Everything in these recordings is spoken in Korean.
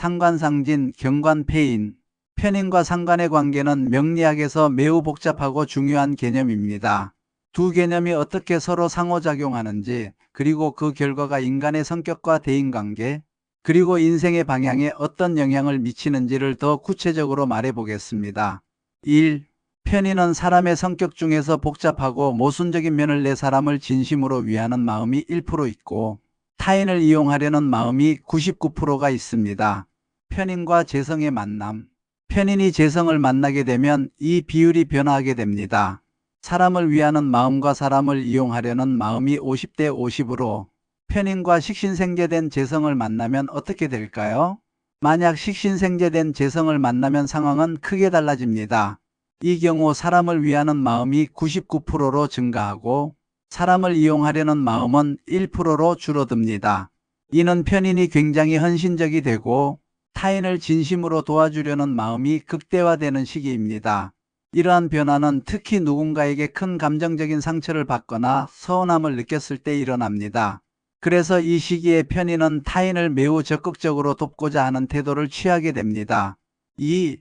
상관상진, 경관폐인. 편인과 상관의 관계는 명리학에서 매우 복잡하고 중요한 개념입니다. 두 개념이 어떻게 서로 상호작용하는지, 그리고 그 결과가 인간의 성격과 대인관계, 그리고 인생의 방향에 어떤 영향을 미치는지를 더 구체적으로 말해보겠습니다. 1. 편인은 사람의 성격 중에서 복잡하고 모순적인 면을 내 사람을 진심으로 위하는 마음이 1% 있고 타인을 이용하려는 마음이 99%가 있습니다. 편인과 재성의 만남. 편인이 재성을 만나게 되면 이 비율이 변화하게 됩니다. 사람을 위하는 마음과 사람을 이용하려는 마음이 50대 50으로 편인과 식신생재된 재성을 만나면 어떻게 될까요? 만약 식신생재된 재성을 만나면 상황은 크게 달라집니다. 이 경우 사람을 위하는 마음이 99%로 증가하고 사람을 이용하려는 마음은 1%로 줄어듭니다. 이는 편인이 굉장히 헌신적이 되고 타인을 진심으로 도와주려는 마음이 극대화되는 시기입니다. 이러한 변화는 특히 누군가에게 큰 감정적인 상처를 받거나 서운함을 느꼈을 때 일어납니다. 그래서 이 시기에 편인은 타인을 매우 적극적으로 돕고자 하는 태도를 취하게 됩니다. 2.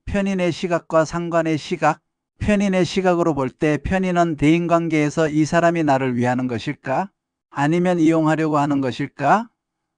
편인의 시각과 상관의 시각. 편인의 시각으로 볼 때 편인은 대인관계에서 이 사람이 나를 위하는 것일까? 아니면 이용하려고 하는 것일까?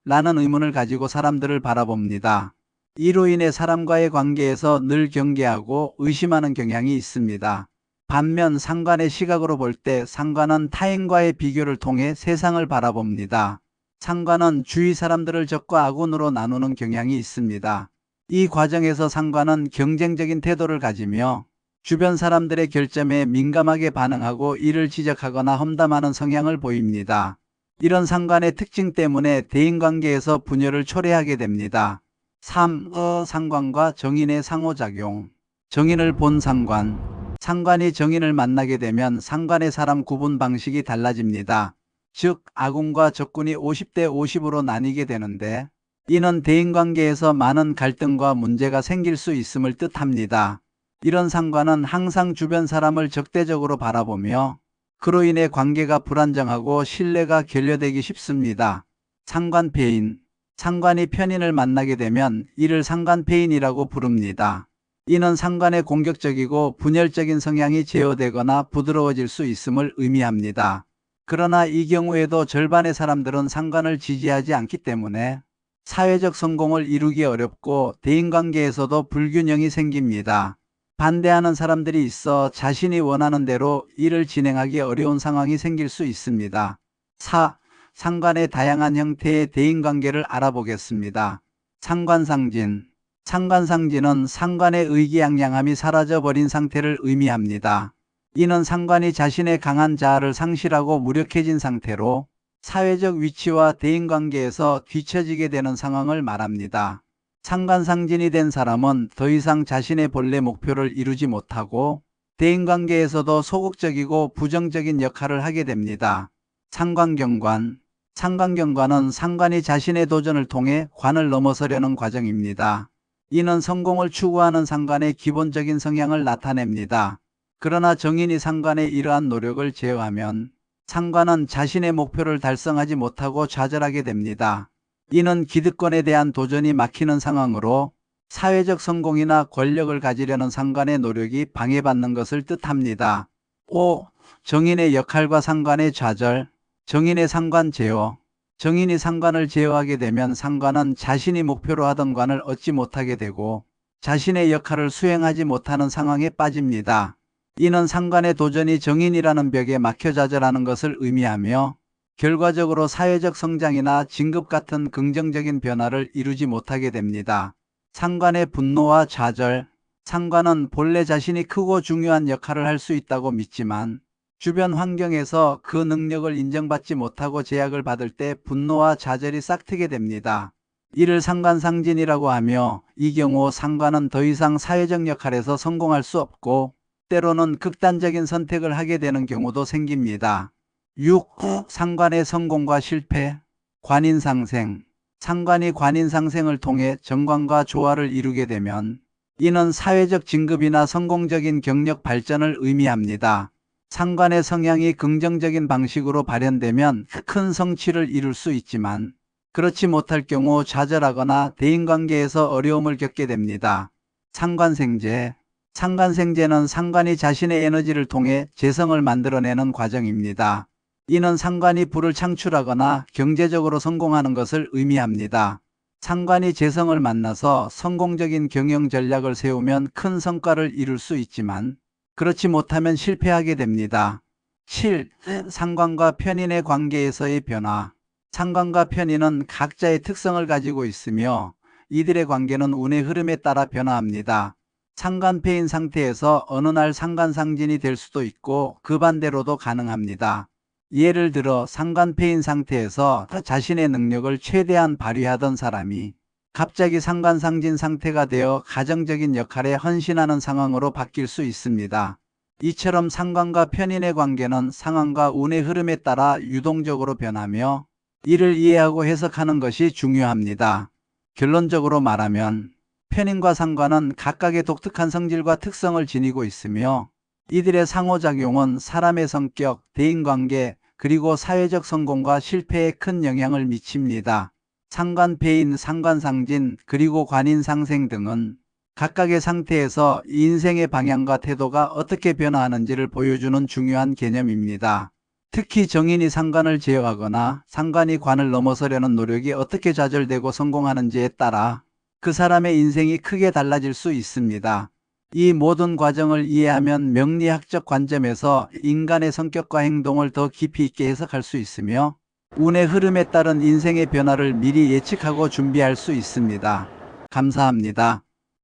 라는 의문을 가지고 사람들을 바라봅니다. 이로 인해 사람과의 관계에서 늘 경계하고 의심하는 경향이 있습니다. 반면 상관의 시각으로 볼 때 상관은 타인과의 비교를 통해 세상을 바라봅니다. 상관은 주위 사람들을 적과 아군으로 나누는 경향이 있습니다. 이 과정에서 상관은 경쟁적인 태도를 가지며 주변 사람들의 결점에 민감하게 반응하고 이를 지적하거나 험담하는 성향을 보입니다. 이런 상관의 특징 때문에 대인관계에서 분열을 초래하게 됩니다. 3. 상관과 정인의 상호작용. 정인을 본 상관. 상관이 정인을 만나게 되면 상관의 사람 구분 방식이 달라집니다. 즉 아군과 적군이 50대 50으로 나뉘게 되는데 이는 대인관계에서 많은 갈등과 문제가 생길 수 있음을 뜻합니다. 이런 상관은 항상 주변 사람을 적대적으로 바라보며 그로 인해 관계가 불안정하고 신뢰가 결여되기 쉽습니다. 상관폐인. 상관이 편인을 만나게 되면 이를 상관폐인이라고 부릅니다. 이는 상관의 공격적이고 분열적인 성향이 제어되거나 부드러워질 수 있음을 의미합니다. 그러나 이 경우에도 절반의 사람들은 상관을 지지하지 않기 때문에 사회적 성공을 이루기 어렵고 대인관계에서도 불균형이 생깁니다. 반대하는 사람들이 있어 자신이 원하는 대로 일을 진행하기 어려운 상황이 생길 수 있습니다. 4. 상관의 다양한 형태의 대인관계를 알아보겠습니다. 상관상진. 상관상진은 상관의 의기양양함이 사라져버린 상태를 의미합니다. 이는 상관이 자신의 강한 자아를 상실하고 무력해진 상태로 사회적 위치와 대인관계에서 뒤처지게 되는 상황을 말합니다. 상관상진이 된 사람은 더 이상 자신의 본래 목표를 이루지 못하고 대인관계에서도 소극적이고 부정적인 역할을 하게 됩니다. 상관경관. 상관경관은 상관이 자신의 도전을 통해 관을 넘어서려는 과정입니다. 이는 성공을 추구하는 상관의 기본적인 성향을 나타냅니다. 그러나 정인이 상관의 이러한 노력을 제어하면 상관은 자신의 목표를 달성하지 못하고 좌절하게 됩니다. 이는 기득권에 대한 도전이 막히는 상황으로 사회적 성공이나 권력을 가지려는 상관의 노력이 방해받는 것을 뜻합니다. 5. 정인의 역할과 상관의 좌절. 정인의 상관 제어. 정인이 상관을 제어하게 되면 상관은 자신이 목표로 하던 관을 얻지 못하게 되고 자신의 역할을 수행하지 못하는 상황에 빠집니다. 이는 상관의 도전이 정인이라는 벽에 막혀 좌절하는 것을 의미하며 결과적으로 사회적 성장이나 진급 같은 긍정적인 변화를 이루지 못하게 됩니다. 상관의 분노와 좌절. 상관은 본래 자신이 크고 중요한 역할을 할 수 있다고 믿지만 주변 환경에서 그 능력을 인정받지 못하고 제약을 받을 때 분노와 좌절이 싹트게 됩니다. 이를 상관상진이라고 하며 이 경우 상관은 더 이상 사회적 역할에서 성공할 수 없고 때로는 극단적인 선택을 하게 되는 경우도 생깁니다. 6. 상관의 성공과 실패. 관인상생. 상관이 관인상생을 통해 정관과 조화를 이루게 되면 이는 사회적 진급이나 성공적인 경력 발전을 의미합니다. 상관의 성향이 긍정적인 방식으로 발현되면 큰 성취를 이룰 수 있지만 그렇지 못할 경우 좌절하거나 대인관계에서 어려움을 겪게 됩니다. 상관생재. 상관생재는 상관이 자신의 에너지를 통해 재성을 만들어내는 과정입니다. 이는 상관이 부를 창출하거나 경제적으로 성공하는 것을 의미합니다. 상관이 재성을 만나서 성공적인 경영 전략을 세우면 큰 성과를 이룰 수 있지만 그렇지 못하면 실패하게 됩니다. 7. 상관과 편인의 관계에서의 변화. 상관과 편인은 각자의 특성을 가지고 있으며 이들의 관계는 운의 흐름에 따라 변화합니다. 상관패인 상태에서 어느 날 상관상진이 될 수도 있고 그 반대로도 가능합니다. 예를 들어 상관패인 상태에서 자신의 능력을 최대한 발휘하던 사람이 갑자기 상관상진 상태가 되어 가정적인 역할에 헌신하는 상황으로 바뀔 수 있습니다. 이처럼 상관과 편인의 관계는 상황과 운의 흐름에 따라 유동적으로 변하며 이를 이해하고 해석하는 것이 중요합니다. 결론적으로 말하면 편인과 상관은 각각의 독특한 성질과 특성을 지니고 있으며 이들의 상호작용은 사람의 성격, 대인관계, 그리고 사회적 성공과 실패에 큰 영향을 미칩니다. 상관패인, 상관상진, 그리고 관인상생 등은 각각의 상태에서 인생의 방향과 태도가 어떻게 변화하는지를 보여주는 중요한 개념입니다. 특히 정인이 상관을 제어하거나 상관이 관을 넘어서려는 노력이 어떻게 좌절되고 성공하는지에 따라 그 사람의 인생이 크게 달라질 수 있습니다. 이 모든 과정을 이해하면 명리학적 관점에서 인간의 성격과 행동을 더 깊이 있게 해석할 수 있으며 운의 흐름에 따른 인생의 변화를 미리 예측하고 준비할 수 있습니다. 감사합니다.